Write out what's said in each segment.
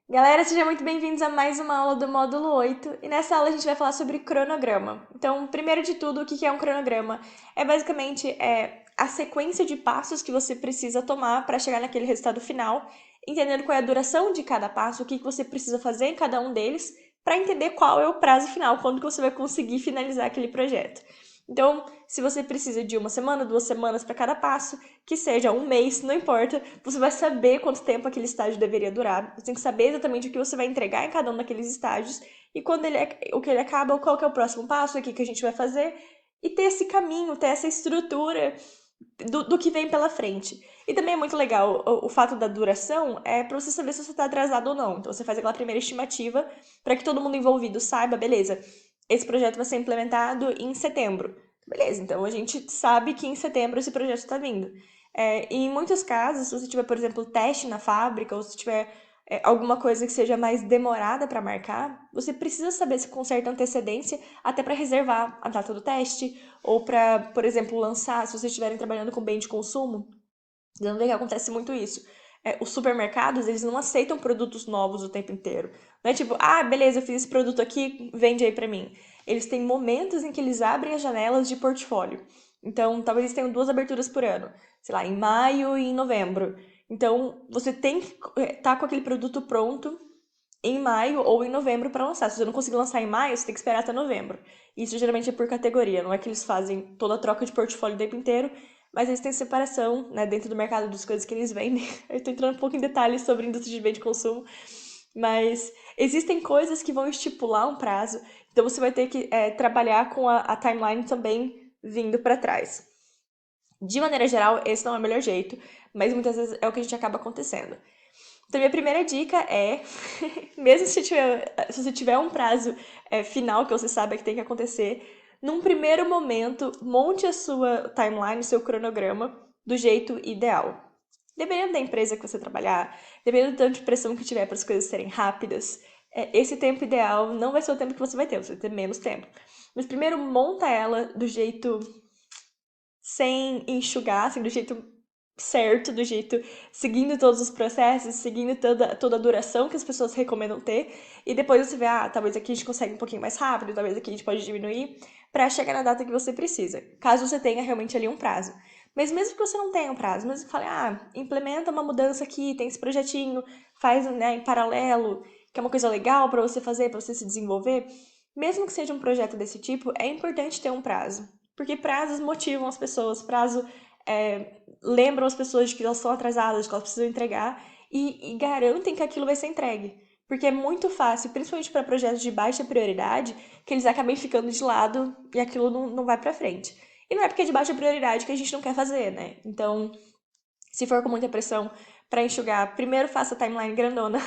Galera, sejam muito bem-vindos a mais uma aula do módulo 8. E nessa aula a gente vai falar sobre cronograma. Então, primeiro de tudo, o que é um cronograma? É basicamente a sequência de passos que você precisa tomar para chegar naquele resultado final, entendendo qual é a duração de cada passo, o que você precisa fazer em cada um deles, para entender qual é o prazo final, quando que você vai conseguir finalizar aquele projeto. Então, se você precisa de uma semana, 2 semanas para cada passo, que seja um mês, não importa, você vai saber quanto tempo aquele estágio deveria durar, você tem que saber exatamente o que você vai entregar em cada um daqueles estágios, e quando o que ele acaba, qual que é o próximo passo, o que a gente vai fazer, e ter esse caminho, ter essa estrutura do que vem pela frente. E também é muito legal o fato da duração, é para você saber se você está atrasado ou não. Então você faz aquela primeira estimativa para que todo mundo envolvido saiba, beleza, esse projeto vai ser implementado em setembro. Beleza, então a gente sabe que em setembro esse projeto está vindo. E em muitos casos, se você tiver, por exemplo, teste na fábrica, ou se tiver alguma coisa que seja mais demorada para marcar, você precisa saber se com certa antecedência, até para reservar a data do teste, ou para, por exemplo, lançar, se vocês estiverem trabalhando com bem de consumo, vocês vão ver que acontece muito isso. Os supermercados, eles não aceitam produtos novos o tempo inteiro. Não é tipo, ah, beleza, eu fiz esse produto aqui, vende aí pra mim. Eles têm momentos em que eles abrem as janelas de portfólio. Então, talvez eles tenham 2 aberturas por ano. Sei lá, em maio e em novembro. Então, você tem que estar com aquele produto pronto em maio ou em novembro para lançar. Se você não conseguir lançar em maio, você tem que esperar até novembro. Isso geralmente é por categoria, não é que eles fazem toda a troca de portfólio o tempo inteiro, mas eles têm separação, né, dentro do mercado das coisas que eles vendem. Eu tô entrando um pouco em detalhes sobre a indústria de bem de consumo, mas existem coisas que vão estipular um prazo, então você vai ter que trabalhar com a timeline também vindo para trás. De maneira geral, esse não é o melhor jeito, mas muitas vezes é o que a gente acaba acontecendo. Então, minha primeira dica é, mesmo se você tiver um prazo final que você sabe que tem que acontecer, num primeiro momento, monte a sua timeline, o seu cronograma, do jeito ideal. Dependendo da empresa que você trabalhar, dependendo do tanto de pressão que tiver para as coisas serem rápidas, esse tempo ideal não vai ser o tempo que você vai ter menos tempo. Mas primeiro monta ela do jeito sem enxugar, assim, do jeito certo, do jeito seguindo todos os processos, seguindo toda a duração que as pessoas recomendam ter, e depois você vê, ah, talvez aqui a gente consegue um pouquinho mais rápido, talvez aqui a gente pode diminuir, para chegar na data que você precisa, caso você tenha realmente ali um prazo. Mas mesmo que você não tenha um prazo, mesmo que fale, ah, implementa uma mudança aqui, tem esse projetinho, faz, né, em paralelo, que é uma coisa legal para você fazer, para você se desenvolver, mesmo que seja um projeto desse tipo, é importante ter um prazo. Porque prazos motivam as pessoas, prazo lembram as pessoas de que elas estão atrasadas, de que elas precisam entregar e garantem que aquilo vai ser entregue. Porque é muito fácil, principalmente para projetos de baixa prioridade, que eles acabem ficando de lado e aquilo não vai para frente. E não é porque é de baixa prioridade que a gente não quer fazer, né? Então, se for com muita pressão para enxugar, primeiro faça a timeline grandona,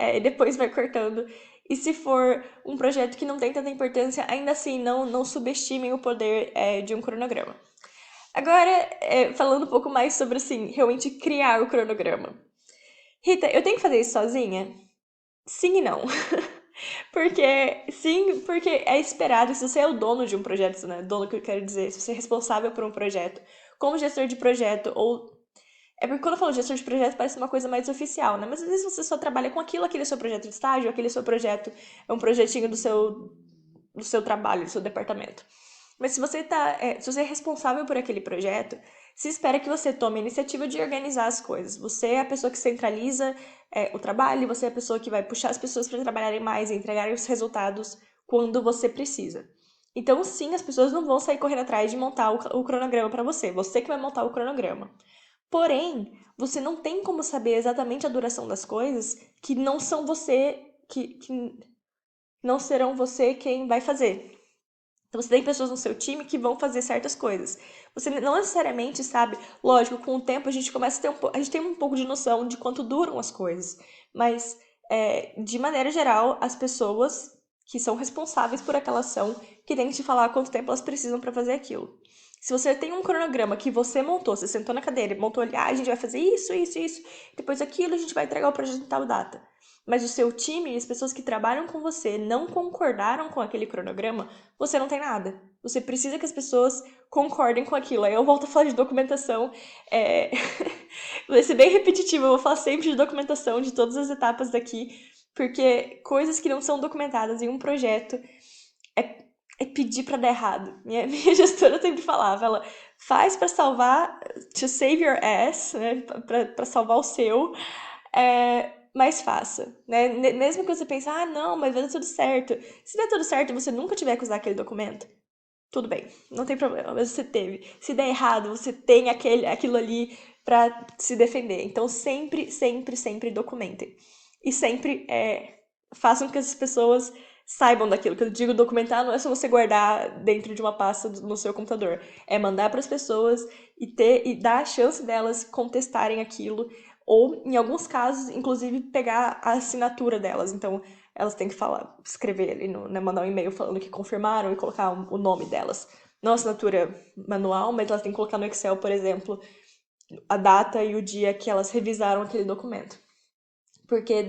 e depois vai cortando. E se for um projeto que não tem tanta importância, ainda assim, não subestimem o poder de um cronograma. Agora, falando um pouco mais sobre, assim, realmente criar o cronograma. Rita, eu tenho que fazer isso sozinha? Sim e não. Porque é esperado, se você é o dono de um projeto, né? Dono que eu quero dizer, se você é responsável por um projeto, como gestor de projeto, ou. É porque quando eu falo gestor de projeto parece uma coisa mais oficial, né? Mas às vezes você só trabalha com aquilo, aquele é seu projeto de estágio, aquele seu projeto é um projetinho do seu trabalho, do seu departamento. Mas se você é responsável por aquele projeto, se espera que você tome a iniciativa de organizar as coisas. Você é a pessoa que centraliza o trabalho, você é a pessoa que vai puxar as pessoas para trabalharem mais e entregarem os resultados quando você precisa. Então, sim, as pessoas não vão sair correndo atrás de montar o cronograma para você. Você que vai montar o cronograma. Porém, você não tem como saber exatamente a duração das coisas que não são você, que não serão você quem vai fazer. Então você tem pessoas no seu time que vão fazer certas coisas. Você não necessariamente sabe, lógico, com o tempo a gente começa a ter a gente tem um pouco de noção de quanto duram as coisas, mas de maneira geral, as pessoas que são responsáveis por aquela ação que têm que te falar quanto tempo elas precisam para fazer aquilo. Se você tem um cronograma que você montou, você sentou na cadeira e montou ali, ah, a gente vai fazer isso, depois aquilo a gente vai entregar o projeto em tal data. Mas o seu time e as pessoas que trabalham com você não concordaram com aquele cronograma, você não tem nada. Você precisa que as pessoas concordem com aquilo. Aí eu volto a falar de documentação. É... Vai ser bem repetitivo, eu vou falar sempre de documentação de todas as etapas daqui, porque coisas que não são documentadas em um projeto é pedir pra dar errado. Minha gestora sempre falava, ela faz pra salvar, to save your ass, né, pra salvar o seu, mas faça, né? Mesmo que você pense, ah, não, mas vai dar tudo certo. Se der tudo certo e você nunca tiver que usar aquele documento, tudo bem, não tem problema, mas você teve. Se der errado, você tem aquilo ali pra se defender. Então sempre, sempre, sempre documentem. E sempre façam que as pessoas saibam daquilo. Que eu digo documentar não é só você guardar dentro de uma pasta no seu computador. É mandar para as pessoas e dar a chance delas contestarem aquilo. Ou, em alguns casos, inclusive, pegar a assinatura delas. Então, elas têm que falar, escrever ali, né, mandar um e-mail falando que confirmaram e colocar o nome delas. Não assinatura manual, mas elas têm que colocar no Excel, por exemplo, a data e o dia que elas revisaram aquele documento. Porque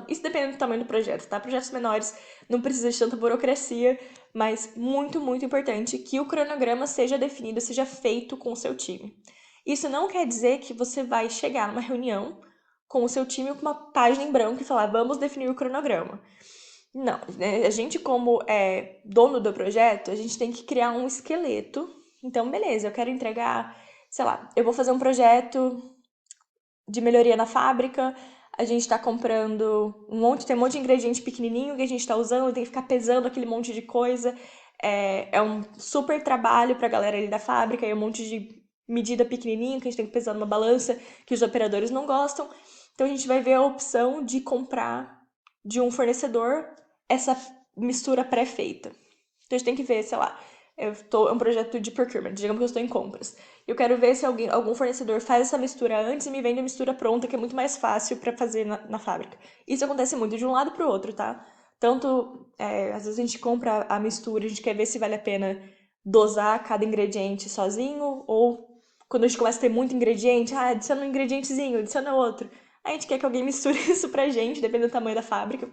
isso depende do tamanho do projeto, tá? Projetos menores não precisa de tanta burocracia, mas muito, muito importante que o cronograma seja definido, seja feito com o seu time. Isso não quer dizer que você vai chegar numa reunião com o seu time com uma página em branco e falar, vamos definir o cronograma. Não, né? A gente como dono do projeto, a gente tem que criar um esqueleto. Então, beleza, eu quero entregar, sei lá, eu vou fazer um projeto de melhoria na fábrica, a gente tá comprando tem um monte de ingrediente pequenininho que a gente tá usando, tem que ficar pesando aquele monte de coisa. É um super trabalho pra galera ali da fábrica, e um monte de medida pequenininho que a gente tem que pesar numa balança que os operadores não gostam. Então a gente vai ver a opção de comprar de um fornecedor essa mistura pré-feita. Então a gente tem que ver, sei lá, é um projeto de procurement, digamos que eu estou em compras. Eu quero ver se algum fornecedor faz essa mistura antes e me vende a mistura pronta, que é muito mais fácil para fazer na fábrica. Isso acontece muito de um lado para o outro, tá? Tanto, às vezes a gente compra a mistura, a gente quer ver se vale a pena dosar cada ingrediente sozinho, ou quando a gente começa a ter muito ingrediente, adiciona um ingredientezinho, adiciona outro. A gente quer que alguém misture isso pra gente, dependendo do tamanho da fábrica,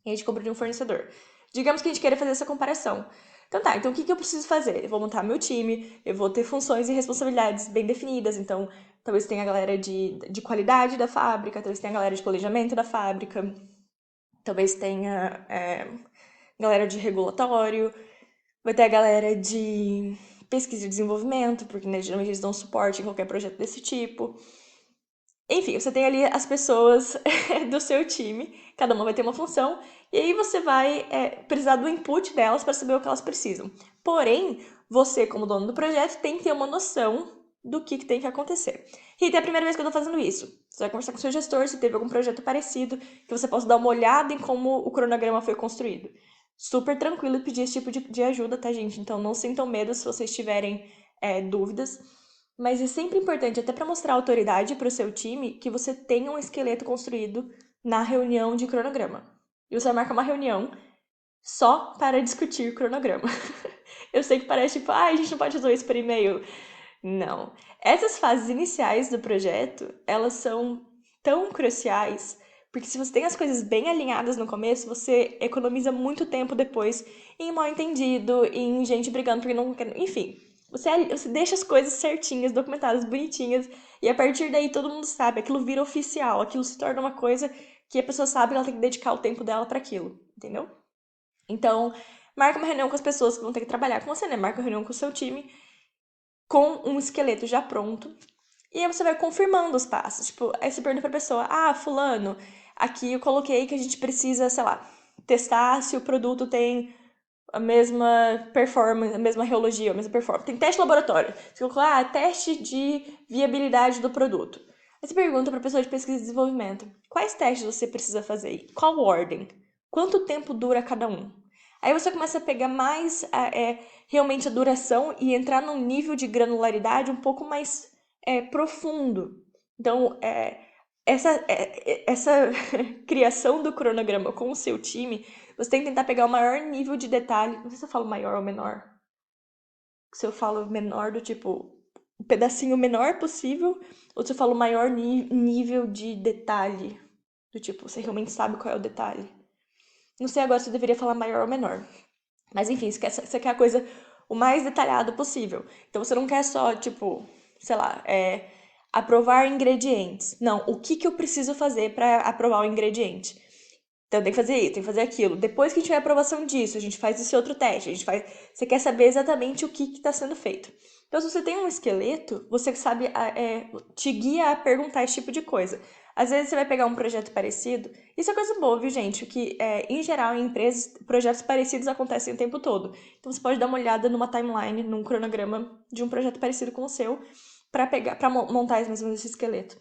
e a gente compra de um fornecedor. Digamos que a gente queira fazer essa comparação. Então tá, então o que eu preciso fazer? Eu vou montar meu time, eu vou ter funções e responsabilidades bem definidas, então talvez tenha a galera de qualidade da fábrica, talvez tenha a galera de planejamento da fábrica, talvez tenha galera de regulatório, vai ter a galera de pesquisa e desenvolvimento, porque né, geralmente eles dão suporte em qualquer projeto desse tipo. Enfim, você tem ali as pessoas do seu time, cada uma vai ter uma função, e aí você vai precisar do input delas para saber o que elas precisam. Porém, você, como dono do projeto, tem que ter uma noção do que tem que acontecer. Rita, é a primeira vez que eu estou fazendo isso. Você vai conversar com o seu gestor, se teve algum projeto parecido, que você possa dar uma olhada em como o cronograma foi construído. Super tranquilo pedir esse tipo de ajuda, tá, gente? Então não sintam medo se vocês tiverem dúvidas. Mas é sempre importante, até para mostrar autoridade para o seu time, que você tenha um esqueleto construído na reunião de cronograma. E você vai marcar uma reunião só para discutir cronograma. Eu sei que parece tipo, a gente não pode resolver isso por e-mail. Não. Essas fases iniciais do projeto, elas são tão cruciais, porque se você tem as coisas bem alinhadas no começo, você economiza muito tempo depois em mal entendido, em gente brigando porque não quer. Enfim, você deixa as coisas certinhas, documentadas, bonitinhas, e a partir daí todo mundo sabe, aquilo vira oficial, aquilo se torna uma coisa que a pessoa sabe que ela tem que dedicar o tempo dela para aquilo, entendeu? Então, marca uma reunião com as pessoas que vão ter que trabalhar com você, né? Marca uma reunião com o seu time, com um esqueleto já pronto. E aí você vai confirmando os passos. Tipo, aí você pergunta pra pessoa, fulano, aqui eu coloquei que a gente precisa, sei lá, testar se o produto tem a mesma performance, a mesma reologia, a mesma performance. Tem teste laboratório. Você colocou, teste de viabilidade do produto. Aí você pergunta pra pessoa de pesquisa e desenvolvimento, quais testes você precisa fazer? Qual ordem? Quanto tempo dura cada um? Aí você começa a pegar mais realmente a duração e entrar num nível de granularidade um pouco mais profundo. Então, essa criação do cronograma com o seu time, você tem que tentar pegar o maior nível de detalhe. Não sei se eu falo maior ou menor. Se eu falo menor do tipo, o pedacinho menor possível, ou se eu falo maior nível de detalhe. Do tipo, você realmente sabe qual é o detalhe. Não sei agora se eu deveria falar maior ou menor. Mas enfim, você quer a coisa o mais detalhado possível. Então você não quer só, tipo, sei lá, aprovar ingredientes. Não, o que que eu preciso fazer para aprovar o ingrediente? Então tem que fazer isso, tem que fazer aquilo. Depois que tiver a aprovação disso, a gente faz esse outro teste. Você quer saber exatamente o que está sendo feito. Então, se você tem um esqueleto, você sabe, te guia a perguntar esse tipo de coisa. Às vezes você vai pegar um projeto parecido. Isso é coisa boa, viu, gente? Que, em geral, em empresas, projetos parecidos acontecem o tempo todo. Então, você pode dar uma olhada numa timeline, num cronograma de um projeto parecido com o seu, para montar mais ou menos esse esqueleto.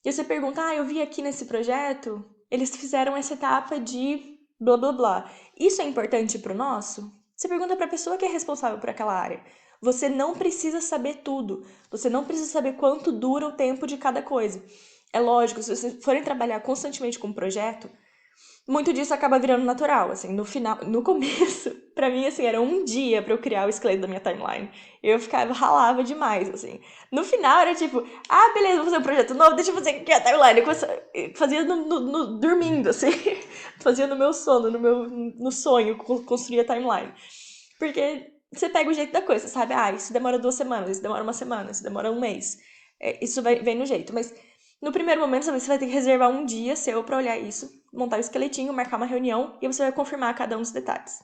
E você pergunta, eu vi aqui nesse projeto, eles fizeram essa etapa de blá blá blá. Isso é importante para o nosso? Você pergunta para a pessoa que é responsável por aquela área. Você não precisa saber tudo. Você não precisa saber quanto dura o tempo de cada coisa. É lógico, se vocês forem trabalhar constantemente com um projeto, muito disso acaba virando natural, assim, no final, no começo, pra mim, assim, era um dia pra eu criar o esqueleto da minha timeline. Eu ficava, ralava demais, assim. No final era tipo, beleza, vou fazer um projeto novo, deixa eu fazer aqui a timeline. Eu fazia dormindo, assim. Fazia no meu sono, no sonho, construir a timeline. Porque você pega o jeito da coisa, sabe? Isso demora 2 semanas, isso demora uma semana, isso demora um mês. Isso vem no jeito, mas no primeiro momento você vai ter que reservar um dia seu pra olhar isso, montar o esqueletinho, marcar uma reunião e você vai confirmar cada um dos detalhes.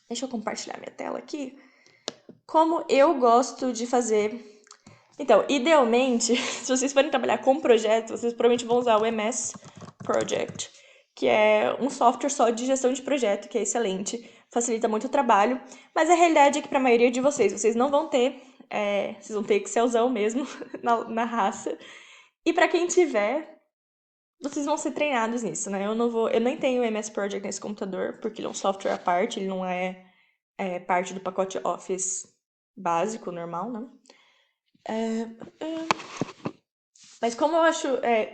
Deixa eu compartilhar minha tela aqui. Como eu gosto de fazer. Então, idealmente, se vocês forem trabalhar com projetos, vocês provavelmente vão usar o MS Project, que é um software só de gestão de projeto, que é excelente, facilita muito o trabalho, mas a realidade é que para a maioria de vocês não vão ter, vocês vão ter Excelzão mesmo na raça. E para quem tiver, vocês vão ser treinados nisso, né? Eu nem tenho o MS Project nesse computador, porque ele é um software à parte, ele não é parte do pacote Office básico, normal, né? Mas como eu acho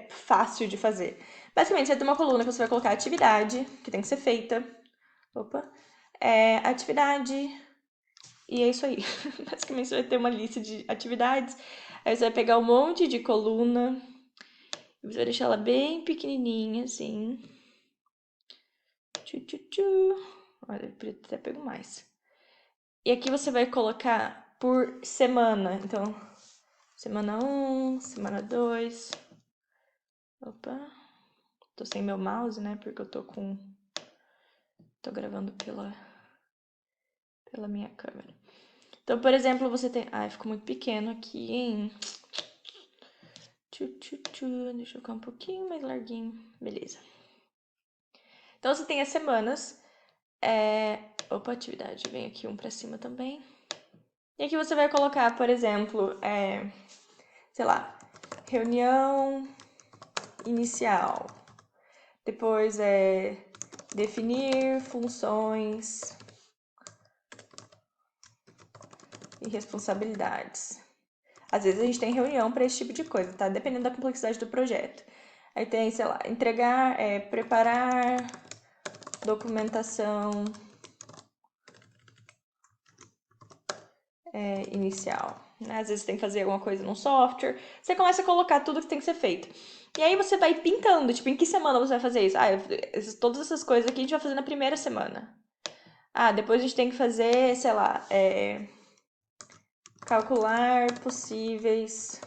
fácil de fazer? Basicamente, você tem uma coluna que você vai colocar atividade, que tem que ser feita. Opa. Atividade. E é isso aí. Basicamente, você vai ter uma lista de atividades. Aí você vai pegar um monte de coluna. E você vai deixar ela bem pequenininha, assim. Olha, eu podia até pegar mais. E aqui você vai colocar por semana. Então, semana 1, semana 2. Opa. Tô sem meu mouse, né? Porque eu tô gravando pela minha câmera. Então, por exemplo, você tem... ficou muito pequeno aqui, hein? Deixa eu ficar um pouquinho mais larguinho. Beleza. Então, você tem as semanas. Opa, atividade. Vem aqui um pra cima também. E aqui você vai colocar, por exemplo, sei lá, reunião inicial. Depois definir funções e responsabilidades. Às vezes a gente tem reunião para esse tipo de coisa, tá? Dependendo da complexidade do projeto. Aí tem, sei lá, entregar, preparar documentação inicial. Né? Às vezes tem que fazer alguma coisa num software. Você começa a colocar tudo que tem que ser feito. E aí você vai pintando, tipo, em que semana você vai fazer isso? Todas essas coisas aqui a gente vai fazer na primeira semana. Depois a gente tem que fazer, sei lá, calcular possíveis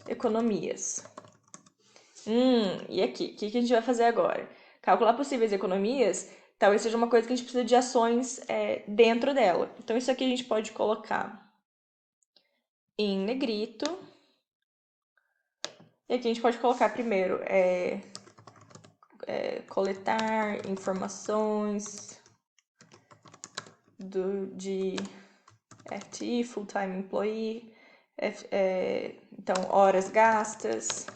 economias. E aqui? O que a gente vai fazer agora? Calcular possíveis economias, talvez seja uma coisa que a gente precisa de ações dentro dela. Então, isso aqui a gente pode colocar em negrito. E aqui a gente pode colocar primeiro coletar informações de FTE, Full-Time Employee, então horas gastas.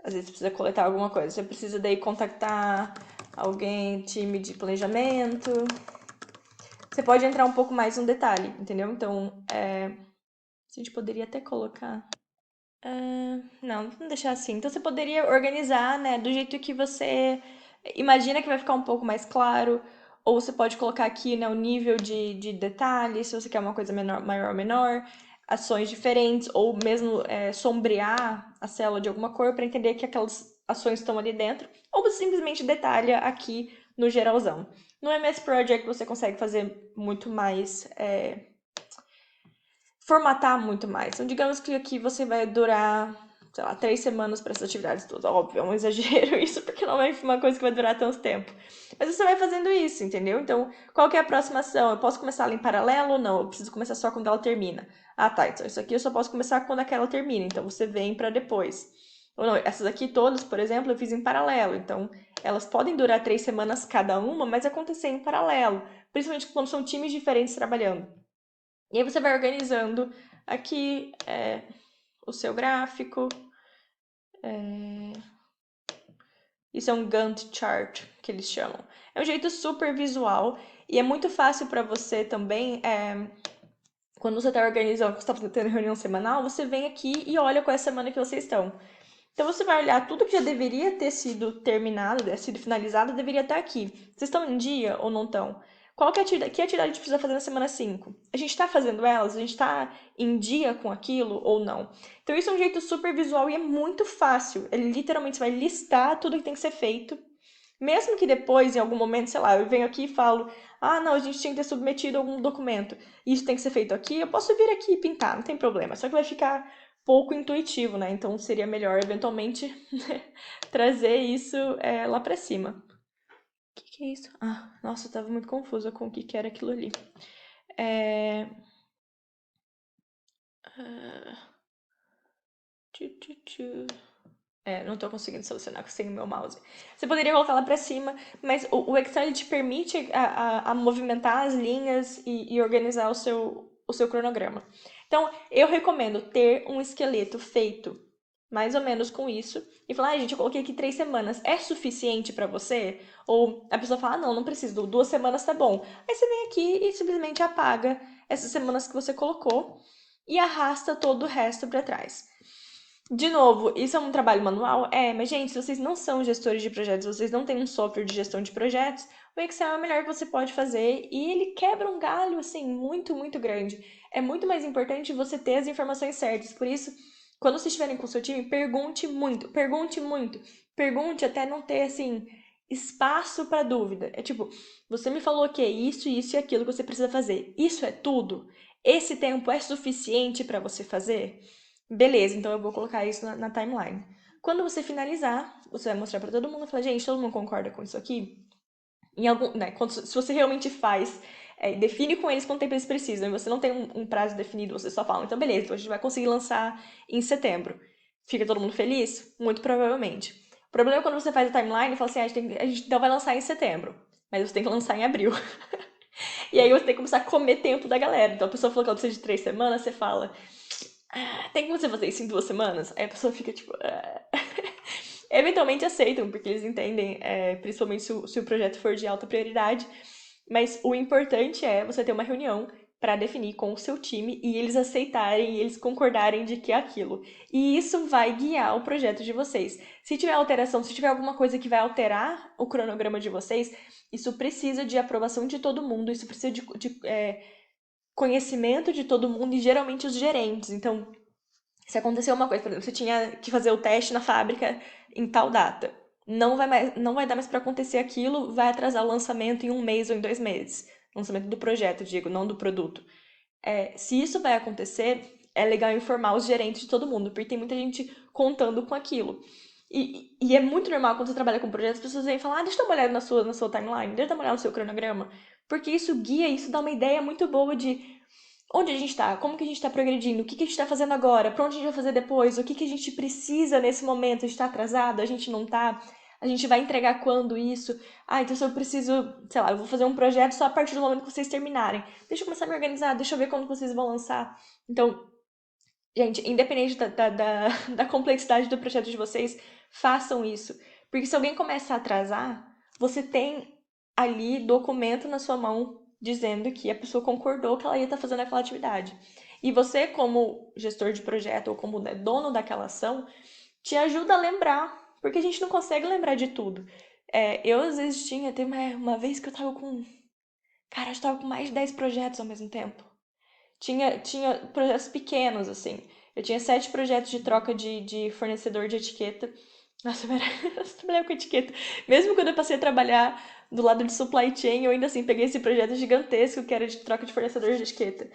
Às vezes precisa coletar alguma coisa. Você precisa daí contactar alguém, time de planejamento. Você pode entrar um pouco mais no detalhe, entendeu? Então, a gente poderia até colocar... não, vamos deixar assim. Então, você poderia organizar, né, do jeito que você imagina que vai ficar um pouco mais claro. Ou você pode colocar aqui, né, o nível de detalhe, se você quer uma coisa menor, maior ou menor, ações diferentes, ou mesmo sombrear a célula de alguma cor para entender que aquelas ações estão ali dentro. Ou você simplesmente detalha aqui no geralzão. No MS Project você consegue fazer muito mais, formatar muito mais. Então, digamos que aqui você vai durar, sei lá, 3 semanas para essas atividades todas. Óbvio, é um exagero isso, porque não é uma coisa que vai durar tanto tempo. Mas você vai fazendo isso, entendeu? Então, qual que é a próxima ação? Eu posso começar ela em paralelo ou não? Eu preciso começar só quando ela termina. Ah, tá. Então, isso aqui eu só posso começar quando aquela termina. Então, você vem para depois. Ou não, essas aqui todas, por exemplo, eu fiz em paralelo. Então, elas podem durar 3 semanas cada uma, mas acontecer em paralelo. Principalmente quando são times diferentes trabalhando. E aí você vai organizando aqui o seu gráfico. Isso é um Gantt chart que eles chamam. É um jeito super visual e é muito fácil para você também. Quando você está organizando, quando você está tendo reunião semanal, você vem aqui e olha qual é a semana que vocês estão. Então você vai olhar tudo que já deveria ter sido terminado, sido finalizado, deveria estar aqui. Vocês estão em dia ou não estão? Que atividade a gente precisa fazer na semana 5? A gente está fazendo elas? A gente está em dia com aquilo ou não? Então isso é um jeito super visual e é muito fácil. Ele literalmente vai listar tudo que tem que ser feito. Mesmo que depois, em algum momento, sei lá, eu venho aqui e falo, ah, não, a gente tinha que ter submetido algum documento, e isso tem que ser feito aqui, eu posso vir aqui e pintar, não tem problema. Só que vai ficar pouco intuitivo, né? Então seria melhor, eventualmente, trazer isso lá pra cima. O que é isso? Ah, nossa, eu tava muito confusa com o que era aquilo ali. É... Não tô conseguindo solucionar sem o meu mouse. Você poderia colocar lá pra cima, mas o Excel ele te permite a movimentar as linhas e organizar o seu cronograma. Então, eu recomendo ter um esqueleto feito mais ou menos com isso e falar, gente, eu coloquei aqui 3 semanas, é suficiente pra você? Ou a pessoa fala, não, não preciso, 2 semanas tá bom. Aí você vem aqui e simplesmente apaga essas semanas que você colocou e arrasta todo o resto pra trás. De novo, isso é um trabalho manual? Mas gente, se vocês não são gestores de projetos, vocês não têm um software de gestão de projetos, o Excel é o melhor que você pode fazer e ele quebra um galho, assim, muito, muito grande. É muito mais importante você ter as informações certas. Por isso, quando vocês estiverem com o seu time, pergunte muito, pergunte muito. Pergunte até não ter, assim, espaço para dúvida. É tipo, você me falou que é isso e aquilo que você precisa fazer. Isso é tudo? Esse tempo é suficiente para você fazer? Beleza, então eu vou colocar isso na timeline. Quando você finalizar, você vai mostrar pra todo mundo e falar, gente, todo mundo concorda com isso aqui? Né, se você realmente faz, define com eles quanto tempo eles precisam, e você não tem um prazo definido, você só fala, então beleza, então a gente vai conseguir lançar em setembro. Fica todo mundo feliz? Muito provavelmente. O problema é quando você faz a timeline e fala assim, a gente então vai lançar em setembro, mas você tem que lançar em abril. E aí você tem que começar a comer tempo da galera. Então a pessoa falou que ela precisa de 3 semanas, você fala, tem como você fazer isso em 2 semanas? Aí a pessoa fica tipo. Eventualmente aceitam, porque eles entendem, principalmente se o projeto for de alta prioridade. Mas o importante é você ter uma reunião para definir com o seu time e eles aceitarem e eles concordarem de que é aquilo. E isso vai guiar o projeto de vocês. Se tiver alteração, se tiver alguma coisa que vai alterar o cronograma de vocês, isso precisa de aprovação de todo mundo, isso precisa de conhecimento de todo mundo e geralmente os gerentes. Então, se acontecer uma coisa, por exemplo, você tinha que fazer o teste na fábrica em tal data. Não vai dar mais para acontecer aquilo, vai atrasar o lançamento em 1 mês ou em 2 meses. Lançamento do projeto, digo, não do produto. Se isso vai acontecer, é legal informar os gerentes de todo mundo, porque tem muita gente contando com aquilo. E é muito normal quando você trabalha com projetos, as pessoas vêm falar, deixa eu dar uma olhada na sua timeline, deixa eu dar uma olhada no seu cronograma, porque isso guia, isso dá uma ideia muito boa de onde a gente está, como que a gente está progredindo, o que que a gente está fazendo agora, para onde a gente vai fazer depois, o que que a gente precisa nesse momento, a gente está atrasado, a gente não está, a gente vai entregar quando isso, então se eu preciso, sei lá, eu vou fazer um projeto só a partir do momento que vocês terminarem, deixa eu começar a me organizar, deixa eu ver quando vocês vão lançar. Então, gente, independente da complexidade do projeto de vocês, façam isso, porque se alguém começa a atrasar, você tem ali documento na sua mão dizendo que a pessoa concordou que ela ia estar fazendo aquela atividade. E você, como gestor de projeto ou como, né, dono daquela ação, te ajuda a lembrar, porque a gente não consegue lembrar de tudo. Eu, às vezes, teve uma vez que eu tava com. Cara, eu tava com mais de 10 projetos ao mesmo tempo. Tinha projetos pequenos, assim. Eu tinha 7 projetos de troca de fornecedor de etiqueta Nossa, pera, eu trabalhava com etiqueta. Mesmo quando eu passei a trabalhar do lado de supply chain, eu ainda assim peguei esse projeto gigantesco que era de troca de fornecedores de etiqueta.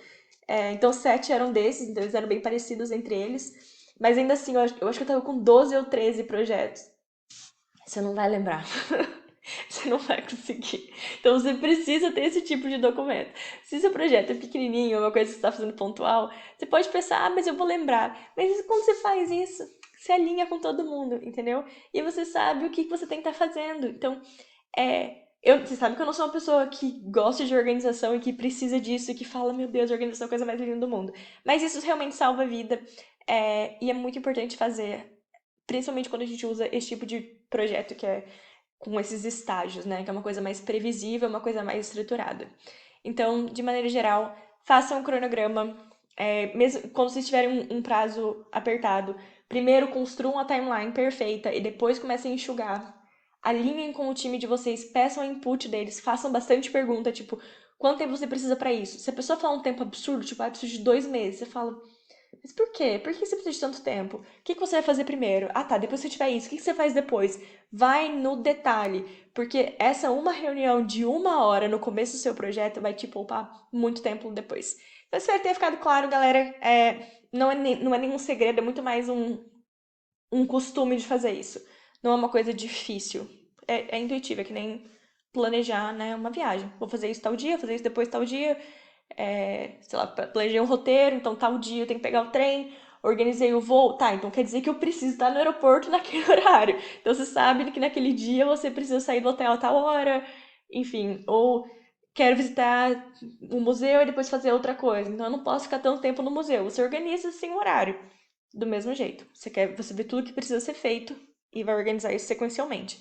Então, 7 eram desses, então eles eram bem parecidos entre eles. Mas ainda assim, eu acho que eu tava com 12 ou 13 projetos. Você não vai lembrar. Você não vai conseguir. Então você precisa ter esse tipo de documento. Se seu projeto é pequenininho, uma coisa que você está fazendo pontual, você pode pensar, ah, mas eu vou lembrar. Mas quando você faz isso, você alinha com todo mundo, entendeu? E você sabe o que você tem que estar fazendo. Então, você sabe que eu não sou uma pessoa que gosta de organização e que precisa disso e que fala, meu Deus, organização é a coisa mais linda do mundo. Mas isso realmente salva a vida. E é muito importante fazer, principalmente quando a gente usa esse tipo de projeto que é com esses estágios, né? Que é uma coisa mais previsível, uma coisa mais estruturada. Então, de maneira geral, façam um cronograma. Mesmo quando vocês tiverem um prazo apertado, primeiro construam a timeline perfeita e depois comecem a enxugar. Alinhem com o time de vocês, peçam input deles, façam bastante pergunta, tipo, quanto tempo você precisa para isso? Se a pessoa falar um tempo absurdo, tipo, preciso de 2 meses, você fala, mas por quê? Por que você precisa de tanto tempo? O que você vai fazer primeiro? Ah, tá, depois que você tiver isso, o que você faz depois? Vai no detalhe, porque essa uma reunião de 1 hora no começo do seu projeto vai te poupar muito tempo depois. Então, espero ter ficado claro, galera. Não é nenhum segredo, é muito mais um costume de fazer isso. Não é uma coisa difícil. É intuitivo, é que nem planejar, né, uma viagem. Vou fazer isso tal dia, vou fazer isso depois tal dia. Sei lá, planejei um roteiro, então tal dia eu tenho que pegar o trem, organizei o voo, tá, então quer dizer que eu preciso estar no aeroporto naquele horário. Então você sabe que naquele dia você precisa sair do hotel a tal hora, enfim, ou quero visitar um museu e depois fazer outra coisa, então eu não posso ficar tanto tempo no museu. Você organiza assim o horário, do mesmo jeito. Você vê tudo que precisa ser feito e vai organizar isso sequencialmente.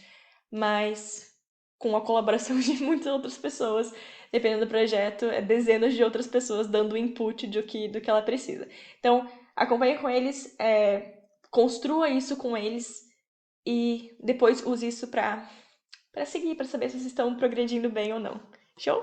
Mas com a colaboração de muitas outras pessoas, dependendo do projeto, dezenas de outras pessoas dando input do que ela precisa. Então, acompanhe com eles, construa isso com eles e depois use isso para seguir, para saber se vocês estão progredindo bem ou não. Show?